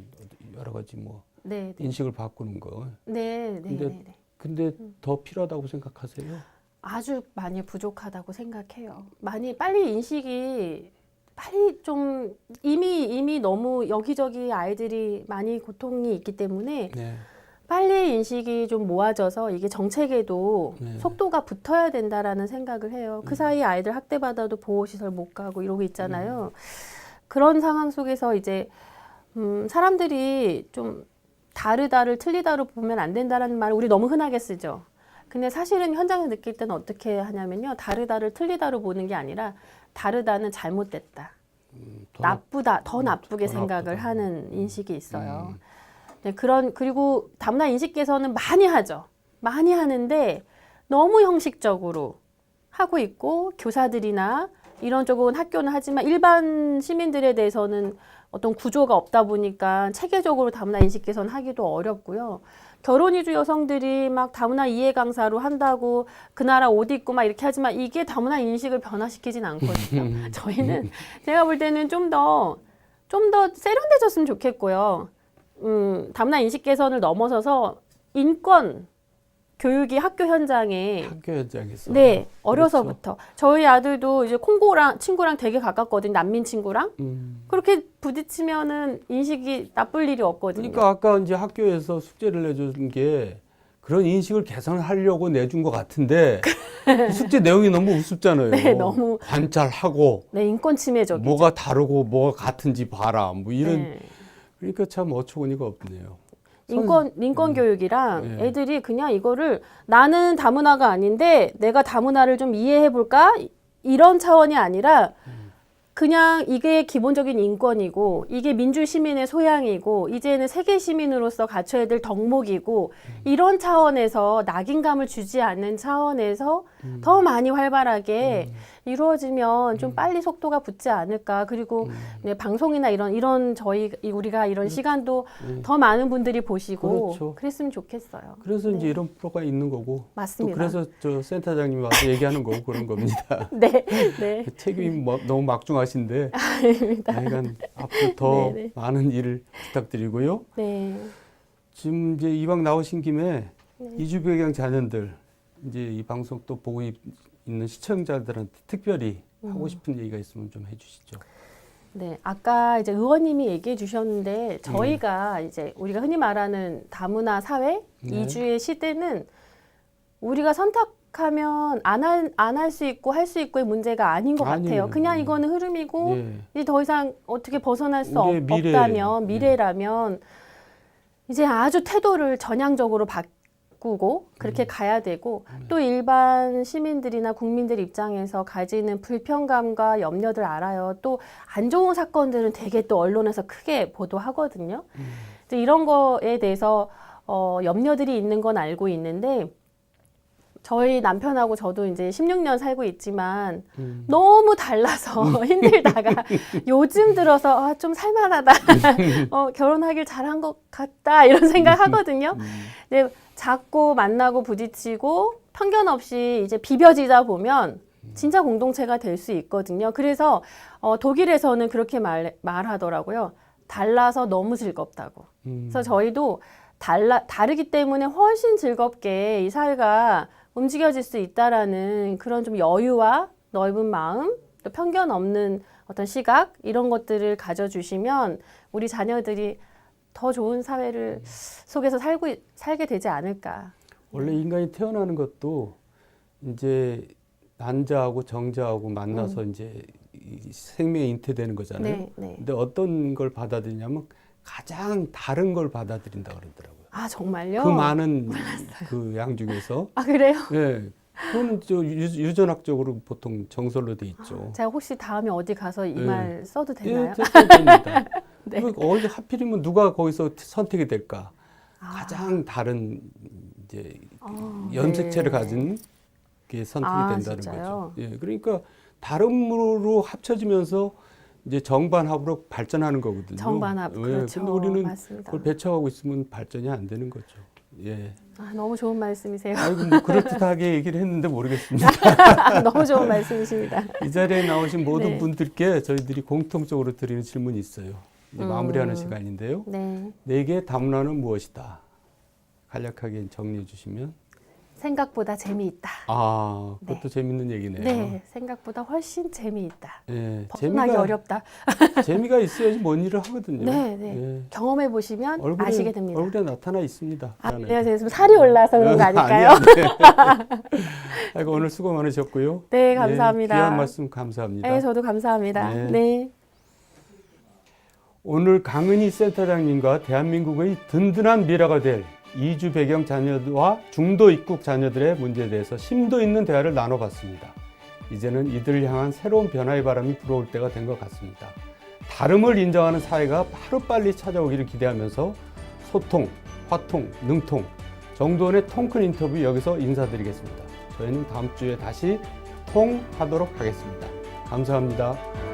여러 가지 뭐 네. 인식을 바꾸는 거. 네. 근데 네. 근데 더 필요하다고 생각하세요? 아주 많이 부족하다고 생각해요. 빨리 인식이 빨리 좀 이미 너무 여기저기 아이들이 많이 고통이 있기 때문에 네. 빨리 인식이 좀 모아져서 이게 정책에도 네. 속도가 붙어야 된다라는 생각을 해요. 그 사이에 아이들 학대받아도 보호시설 못 가고 이러고 있잖아요. 그런 상황 속에서 이제 사람들이 좀 다르다를 틀리다로 보면 안 된다라는 말을 우리 너무 흔하게 쓰죠. 근데 사실은 현장에서 느낄 때는 어떻게 하냐면요. 다르다를 틀리다로 보는 게 아니라 다르다는 잘못됐다. 나쁘다, 더 나쁘게 생각을 나쁘다. 하는 인식이 있어요. 네, 그리고 다문화 인식 개선은 많이 하죠. 많이 하는데 너무 형식적으로 하고 있고 교사들이나 이런 쪽은 학교는 하지만 일반 시민들에 대해서는 어떤 구조가 없다 보니까 체계적으로 다문화 인식 개선하기도 어렵고요. 결혼 이주 여성들이 막 다문화 이해 강사로 한다고 그 나라 옷 입고 막 이렇게 하지만 이게 다문화 인식을 변화시키진 않거든요. 저희는 제가 볼 때는 좀 더 세련돼졌으면 좋겠고요. 다문화 인식 개선을 넘어서서 인권 교육이 학교 현장에 학교 현장에서. 네, 어려서부터. 저희 아들도 이제 콩고랑 친구랑 되게 가깝거든요. 난민 친구랑. 그렇게 부딪히면은 인식이 나쁠 일이 없거든요. 그러니까 아까 이제 학교에서 숙제를 내준 게 그런 인식을 개선하려고 내준 것 같은데 그 숙제 내용이 너무 우습잖아요. 네, 너무 관찰하고 네, 인권 침해적이죠. 뭐가 다르고 뭐가 같은지 봐라. 뭐 이런 네. 그러니까 참 어처구니가 없네요. 인권 교육이랑 네. 애들이 그냥 이거를 나는 다문화가 아닌데 내가 다문화를 좀 이해해 볼까? 이런 차원이 아니라 그냥 이게 기본적인 인권이고 이게 민주 시민의 소양이고 이제는 세계 시민으로서 갖춰야 될 덕목이고 이런 차원에서 낙인감을 주지 않는 차원에서 더 많이 활발하게 이루어지면 좀 빨리 속도가 붙지 않을까. 그리고 네, 방송이나 이런 우리가 이런 시간도 더 많은 분들이 보시고 그렇죠. 그랬으면 좋겠어요. 그래서 네. 이제 이런 프로가 있는 거고. 맞습니다. 또 그래서 저 센터장님이 와서 얘기하는 거고 그런 겁니다. 네, 네. 책임이 너무 막중하신데 아닙니다. 하여간 앞으로 더 네, 네. 많은 일을 부탁드리고요. 네. 지금 이제 이왕 나오신 김에 네. 이주 배경 자녀들 이제 이 방송 또 보고 있는 시청자들한테 특별히 하고 싶은 얘기가 있으면 좀 해주시죠. 네, 아까 이제 의원님이 얘기해 주셨는데 저희가 이제 우리가 흔히 말하는 다문화 사회 네. 이주의 시대는 우리가 선택하면 안 할 수 있고 할 수 있고의 문제가 아닌 것 아니에요. 같아요. 그냥 이거는 흐름이고 예. 이제 더 이상 어떻게 벗어날 수 우리의 미래예요. 없다면 미래라면 이제 아주 태도를 전향적으로 바꾸고 그렇게 가야 되고 또 일반 시민들이나 국민들 입장에서 가지는 불편감과 염려들 알아요. 또 안 좋은 사건들은 되게 또 언론에서 크게 보도하거든요. 이제 이런 거에 대해서 염려들이 있는 건 알고 있는데 저희 남편하고 저도 이제 16년 살고 있지만 너무 달라서 힘들다가 요즘 들어서 좀 살만하다. 결혼하길 잘한 것 같다. 이런 생각 하거든요. 이제 자꾸 만나고 부딪히고 편견 없이 이제 비벼지다 보면 진짜 공동체가 될 수 있거든요. 그래서 독일에서는 그렇게 말하더라고요. 달라서 너무 즐겁다고. 그래서 저희도 다르기 때문에 훨씬 즐겁게 이 사회가 움직여질 수 있다라는 그런 좀 여유와 넓은 마음, 또 편견 없는 어떤 시각 이런 것들을 가져주시면 우리 자녀들이 더 좋은 사회를 속에서 살게 되지 않을까. 원래 인간이 태어나는 것도 이제 난자하고 정자하고 만나서 이제 이 생명이 잉태되는 거잖아요. 네, 네. 근데 어떤 걸 받아들이냐면 가장 다른 걸 받아들인다 그러더라고요. 아, 정말요? 그 많은 그 양 중에서. 아, 그래요? 예. 그거는 저 유전학적으로 보통 정설로 돼 있죠. 제가 혹시 다음에 어디 가서 이 네. 말 써도 되나요? 예, 됩니다. 네. 어디 하필이면 누가 거기서 선택이 될까? 아. 가장 다른 이제 염색체를 네. 가진 게 선택이 아, 된다는 진짜요? 거죠. 예, 그러니까 다름으로 합쳐지면서 이제 정반합으로 발전하는 거거든요. 정반합, 예, 그렇죠. 근데 우리는 맞습니다. 그걸 배척하고 있으면 발전이 안 되는 거죠. 예. 아, 너무 좋은 말씀이세요. 아이고 뭐 그럴듯하게 얘기를 했는데 모르겠습니다. 너무 좋은 말씀이십니다. 이 자리에 나오신 모든 네. 분들께 저희들이 공통적으로 드리는 질문이 있어요. 이제 마무리하는 시간인데요. 네. 내게 다문화는 무엇이다? 간략하게 정리해 주시면. 생각보다 재미있다. 아, 그것도 네. 재밌는 얘기네요. 네, 생각보다 훨씬 재미있다. 예, 벗어나기 어렵다. 재미가 있어야지 뭔 일을 하거든요. 네, 네. 예. 경험해 보시면 아시게 됩니다. 얼굴에 나타나 있습니다. 아, 내가 지금 살이 올라서 그런 거 아닐까요? 아이고, 오늘 수고 많으셨고요. 네, 감사합니다. 예, 귀한 말씀 감사합니다. 네, 저도 감사합니다. 네. 네. 오늘 강은희 센터장님과 대한민국의 든든한 미래가 될 이주 배경 자녀와 중도 입국 자녀들의 문제에 대해서 심도 있는 대화를 나눠봤습니다. 이제는 이들을 향한 새로운 변화의 바람이 불어올 때가 된 것 같습니다. 다름을 인정하는 사회가 하루빨리 찾아오기를 기대하면서 소통, 화통, 능통, 정도원의 통큰 인터뷰 여기서 인사드리겠습니다. 저희는 다음 주에 다시 통하도록 하겠습니다. 감사합니다.